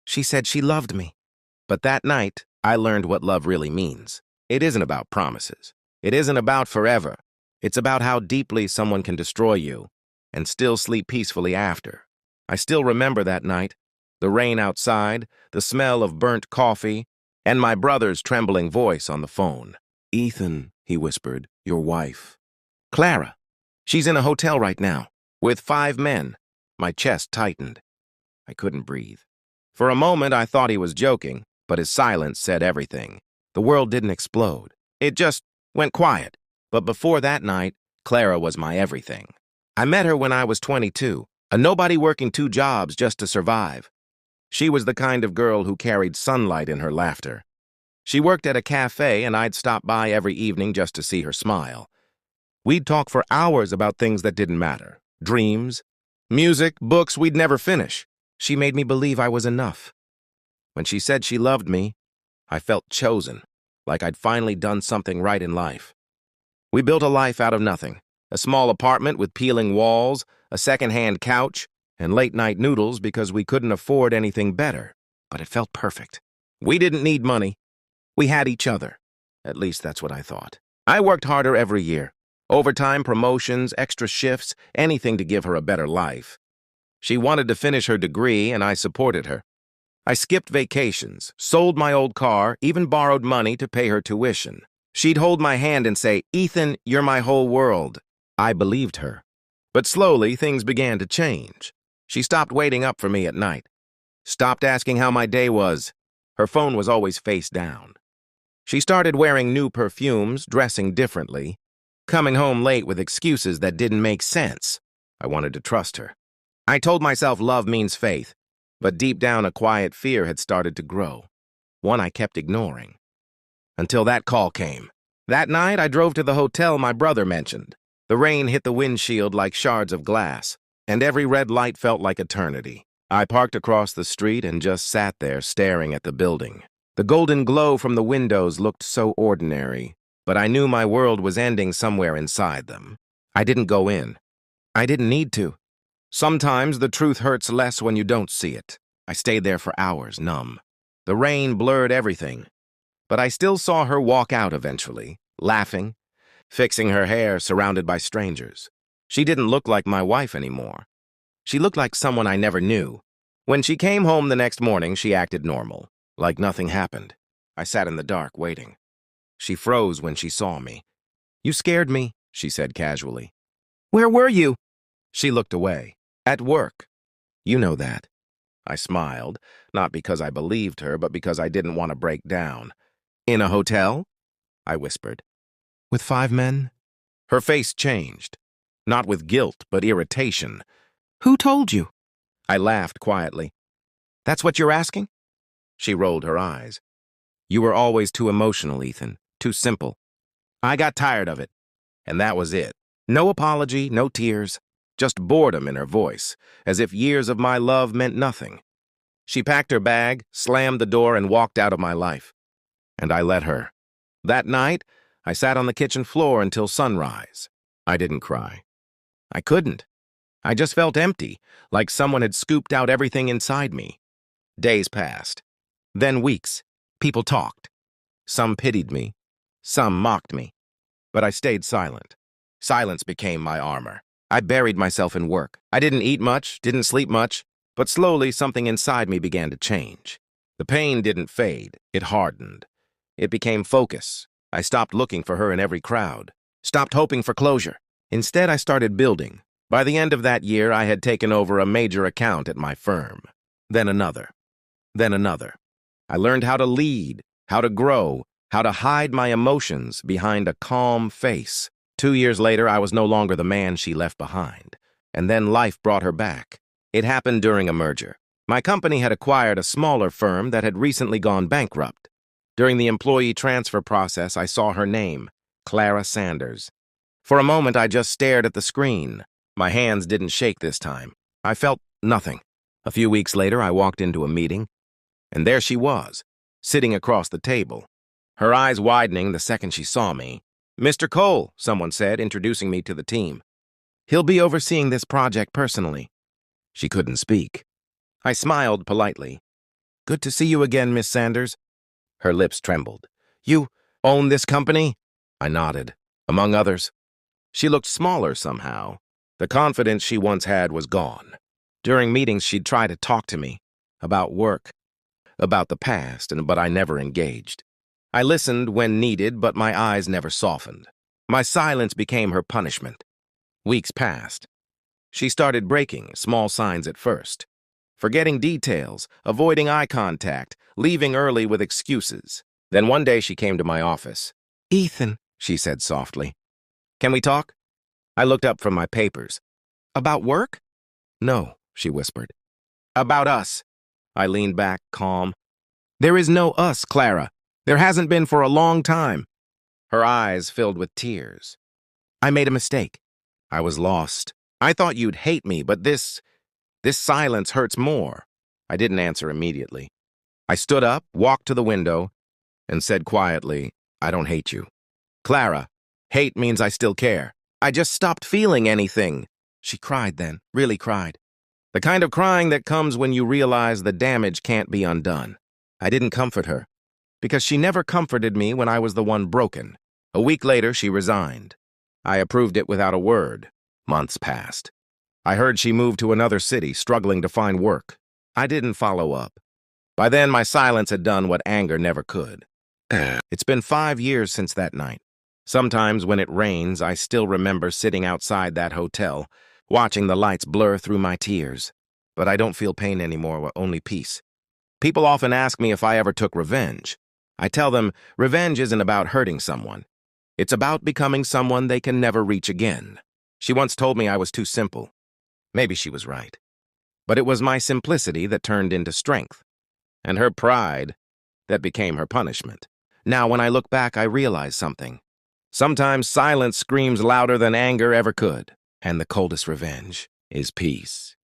She said she loved me. But that night, I learned what love really means. It isn't about promises. It isn't about forever. It's about how deeply someone can destroy you and still sleep peacefully after. I still remember that night, the rain outside, the smell of burnt coffee, and my brother's trembling voice on the phone. "Ethan," he whispered, "your wife." "Clara. She's in a hotel right now, with 5 men." My chest tightened. I couldn't breathe. For a moment, I thought he was joking, but his silence said everything. The world didn't explode. It just went quiet. But before that night, Clara was my everything. I met her when I was 22, a nobody working 2 jobs just to survive. She was the kind of girl who carried sunlight in her laughter. She worked at a cafe, and I'd stop by every evening just to see her smile. We'd talk for hours about things that didn't matter. Dreams, music, books we'd never finish. She made me believe I was enough. When she said she loved me, I felt chosen, like I'd finally done something right in life. We built a life out of nothing. A small apartment with peeling walls, a second-hand couch, and late-night noodles because we couldn't afford anything better. But it felt perfect. We didn't need money. We had each other. At least that's what I thought. I worked harder every year. Overtime, promotions, extra shifts, anything to give her a better life. She wanted to finish her degree, and I supported her. I skipped vacations, sold my old car, even borrowed money to pay her tuition. She'd hold my hand and say, "Ethan, you're my whole world." I believed her. But slowly, things began to change. She stopped waiting up for me at night. Stopped asking how my day was. Her phone was always face down. She started wearing new perfumes, dressing differently, coming home late with excuses that didn't make sense. I wanted to trust her. I told myself love means faith, but deep down a quiet fear had started to grow, one I kept ignoring. Until that call came. That night, I drove to the hotel my brother mentioned. The rain hit the windshield like shards of glass, and every red light felt like eternity. I parked across the street and just sat there staring at the building. The golden glow from the windows looked so ordinary, but I knew my world was ending somewhere inside them. I didn't go in. I didn't need to. Sometimes the truth hurts less when you don't see it. I stayed there for hours, numb. The rain blurred everything, but I still saw her walk out eventually, laughing, fixing her hair, surrounded by strangers. She didn't look like my wife anymore. She looked like someone I never knew. When she came home the next morning, she acted normal, like nothing happened. I sat in the dark, waiting. She froze when she saw me. "You scared me," she said casually. "Where were you?" She looked away. "At work." "You know that." I smiled, not because I believed her, but because I didn't want to break down. "In a hotel?" I whispered. "With 5 men?" Her face changed, not with guilt, but irritation. "Who told you?" I laughed quietly. "That's what you're asking?" She rolled her eyes. "You were always too emotional, Ethan, too simple. I got tired of it, and that was it. No apology, no tears, just boredom in her voice, as if years of my love meant nothing. She packed her bag, slammed the door, and walked out of my life. And I let her. That night, I sat on the kitchen floor until sunrise. I didn't cry. I couldn't. I just felt empty, like someone had scooped out everything inside me. Days passed. Then weeks. People talked. Some pitied me. Some mocked me. But I stayed silent. Silence became my armor. I buried myself in work. I didn't eat much, didn't sleep much, but slowly something inside me began to change. The pain didn't fade. It hardened. It became focus. I stopped looking for her in every crowd. Stopped hoping for closure. Instead, I started building. By the end of that year, I had taken over a major account at my firm. Then another. Then another. I learned how to lead, how to grow, how to hide my emotions behind a calm face. 2 years later, I was no longer the man she left behind. And then life brought her back. It happened during a merger. My company had acquired a smaller firm that had recently gone bankrupt. During the employee transfer process, I saw her name, Clara Sanders. For a moment, I just stared at the screen. My hands didn't shake this time. I felt nothing. A few weeks later, I walked into a meeting, and there she was, sitting across the table, her eyes widening the second she saw me. "Mr. Cole," someone said, introducing me to the team. "He'll be overseeing this project personally." She couldn't speak. I smiled politely. Good to see you again, Miss Sanders. Her lips trembled. You own this company? I nodded. Among others. She looked smaller somehow. The confidence she once had was gone. During meetings, she'd try to talk to me about work, about the past, but I never engaged. I listened when needed, but my eyes never softened. My silence became her punishment. Weeks passed. She started breaking small signs at first, forgetting details, avoiding eye contact, leaving early with excuses. Then one day she came to my office. "Ethan," she said softly, "can we talk?" I looked up from my papers. "About work?" "No," she whispered. "About us." I leaned back, calm. "There is no us, Clara. There hasn't been for a long time." Her eyes filled with tears. "I made a mistake. I was lost. I thought you'd hate me, but this silence hurts more." I didn't answer immediately. I stood up, walked to the window, and said quietly, "I don't hate you. Clara, hate means I still care. I just stopped feeling anything." She cried then, really cried. The kind of crying that comes when you realize the damage can't be undone. I didn't comfort her, because she never comforted me when I was the one broken. A week later, she resigned. I approved it without a word. Months passed. I heard she moved to another city, struggling to find work. I didn't follow up. By then, my silence had done what anger never could. It's been 5 years since that night. Sometimes when it rains, I still remember sitting outside that hotel, watching the lights blur through my tears. But I don't feel pain anymore, only peace. People often ask me if I ever took revenge. I tell them, revenge isn't about hurting someone. It's about becoming someone they can never reach again. She once told me I was too simple. Maybe she was right. But it was my simplicity that turned into strength, and her pride that became her punishment. Now, when I look back, I realize something. Sometimes silence screams louder than anger ever could, and the coldest revenge is peace.